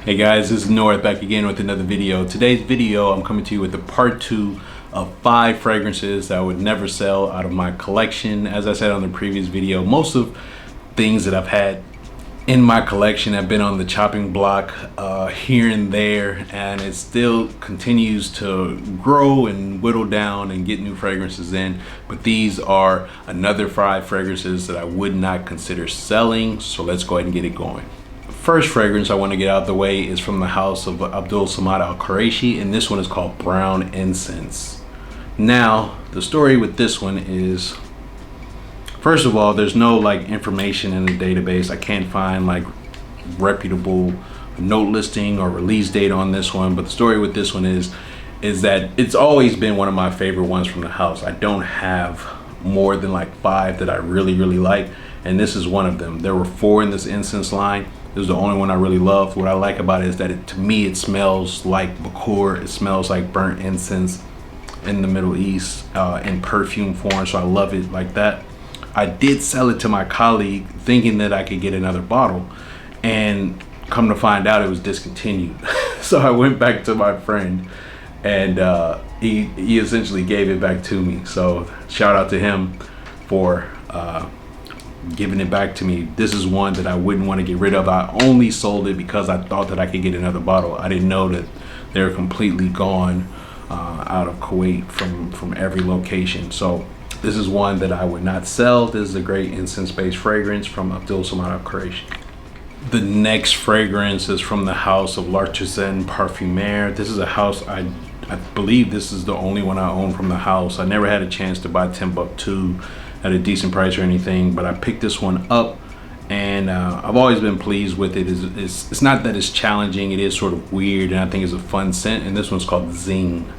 Hey guys, this is North back again with another video. Today's video, I'm coming to you with the part 2 of 5 fragrances that I would never sell out of my collection. As I said on the previous video, most of things that I've had in my collection have been on the chopping block here and there, and it still continues to grow and whittle down and get new fragrances in. But these are another 5 fragrances that I would not consider selling, so let's go ahead and get it going. First fragrance I want to get out of the way is from the house of Abdul Samad Al Quraishi, and this one is called Brown Incense. Now, the story with this one is, first of all, there's no information in the database. I can't find reputable note listing or release date on this one. But the story with this one is that it's always been one of my favorite ones from the house. I don't have more than 5 that I really like, and this is one of them. There were 4 in this incense line. This is the only one I really love. What I like about it is that to me it smells like Bakur. It smells like burnt incense in the Middle East in perfume form, so I love it like that. I did sell it to my colleague thinking that I could get another bottle, and come to find out it was discontinued. So I went back to my friend, and he essentially gave it back to me. So shout out to him for giving it back to me. This is one that I wouldn't want to get rid of. I only sold it because I thought that I could get another bottle. I didn't know that they're completely gone out of Kuwait from every location. So this is one that I would not sell. This is a great incense-based fragrance from Abdul Samad Al Quraishi. The next fragrance is from the house of L'Artisan Parfumeur. This is a house, I believe this is the only one I own from the house. I never had a chance to buy Timbuktu at a decent price or anything, but I picked this one up, and I've always been pleased with it. It's not that it's challenging, it is sort of weird, and I think it's a fun scent. And this one's called Zing.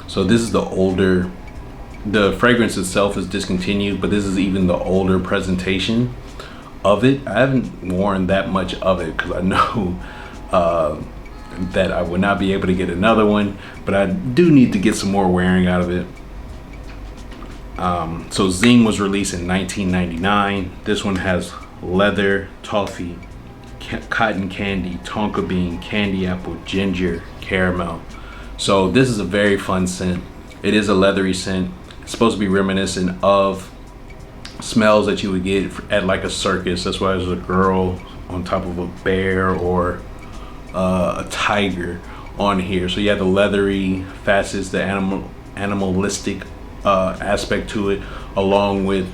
So this is the fragrance itself is discontinued, but this is even the older presentation of it. I haven't worn that much of it because I know that I would not be able to get another one, but I do need to get some more wearing out of it. So Zing was released in 1999. This one has leather, toffee, cotton candy, tonka bean, candy apple, ginger, caramel. So this is a very fun scent. It is a leathery scent. It's supposed to be reminiscent of smells that you would get at a circus. That's why there's a girl on top of a bear or a tiger on here. So you have the leathery facets, the animalistic aspect to it, along with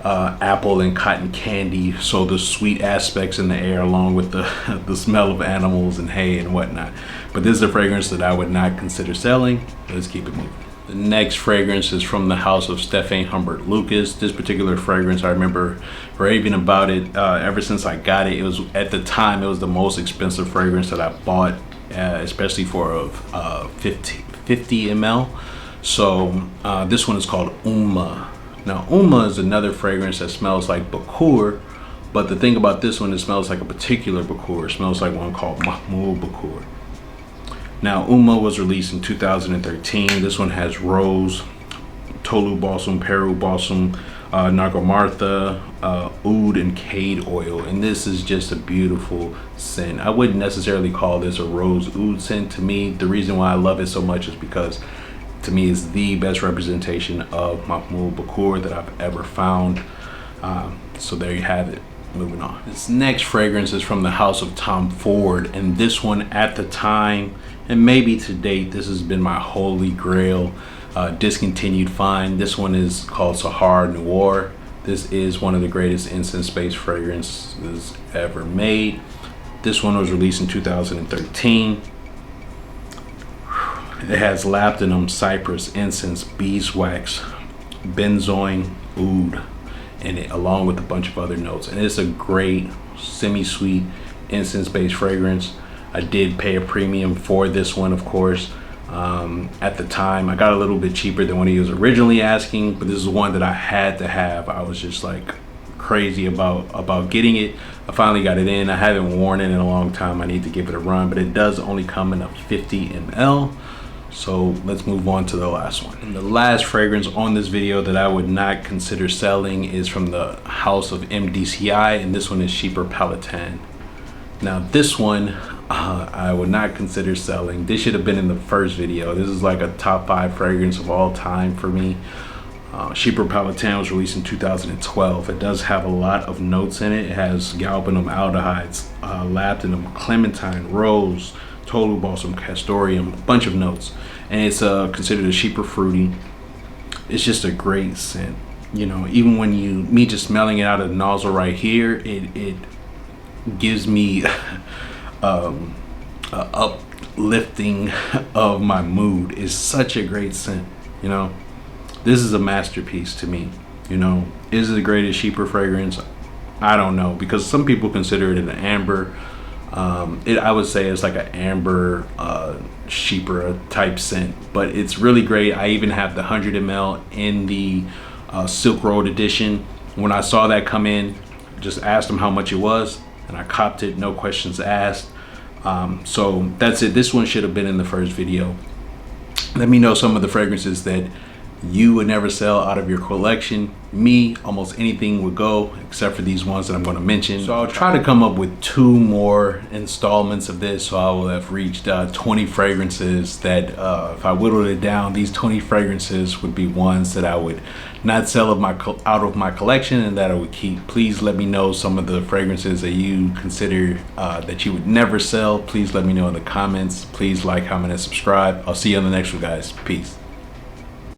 apple and cotton candy. So the sweet aspects in the air, along with the smell of animals and hay and whatnot. But this is a fragrance that I would not consider selling. Let's keep it moving. The next fragrance is from the house of Stefan Humbert Lucas. This particular fragrance, I remember raving about it ever since I got it. It was, at the time, it was the most expensive fragrance that I bought, especially for a 50 ml. So this one is called Now is another fragrance that smells like Bakur, but the thing about this one, it smells like a particular Bakur. It smells like one called Mahmoud Bakur. Now, was released in 2013. This one has rose, Tolu balsam, Peru balsam, Nagarmartha, oud, and cade oil. And this is just a beautiful scent. I wouldn't necessarily call this a rose oud scent. To me, the reason why I love it so much is because, to me, it's the best representation of Mahmoud Bakur that I've ever found. So there you have it. Moving on. This next fragrance is from the house of Tom Ford, and this one, at the time and maybe to date, this has been my holy grail discontinued find. This one is called Sahar Noir. This is one of the greatest incense-based fragrances ever made. This one was released in 2013. It has labdanum, cypress, incense, beeswax, benzoin, oud in it, along with a bunch of other notes. And it's a great semi-sweet incense-based fragrance. I did pay a premium for this one, of course. At the time, I got a little bit cheaper than what he was originally asking, but this is one that I had to have. I was just crazy about getting it. I finally got it in. I haven't worn it in a long time. I need to give it a run, but it does only come in a 50 ml. So let's move on to the last one. And the last fragrance on this video that I would not consider selling is from the house of MDCI, and this one is Sheeper Palatin. Now this one, I would not consider selling. This should have been in the first video. This is like a top 5 fragrance of all time for me. Chypre Palatine was released in 2012. It does have a lot of notes in it. It has galbanum aldehydes, labdanum, clementine, rose, total balsam, castoreum, a bunch of notes. And it's considered a Chypre fruity. It's just a great scent. You know, even when me just smelling it out of the nozzle right here, it gives me a uplifting of my mood. It's such a great scent, you know. This is a masterpiece to me, you know. Is it the greatest Chypre fragrance? I don't know, because some people consider it an amber. I would say it's like an amber Chypre type scent, but it's really great. I even have the 100 ml in the Silk Road edition. When I saw that come in, just asked them how much it was, and I copped it, no questions asked. So that's it. This one should have been in the first video. Let me know some of the fragrances that you would never sell out of your collection. Me, almost anything would go except for these ones that I'm going to mention. So I'll try to come up with 2 more installments of this, so I will have reached 20 fragrances that if I whittled it down, these 20 fragrances would be ones that I would not sell out of my collection and that I would keep. Please let me know some of the fragrances that you consider that you would never sell. Please let me know in the comments. Please like, comment, and subscribe. I'll see you on the next one, guys. Peace.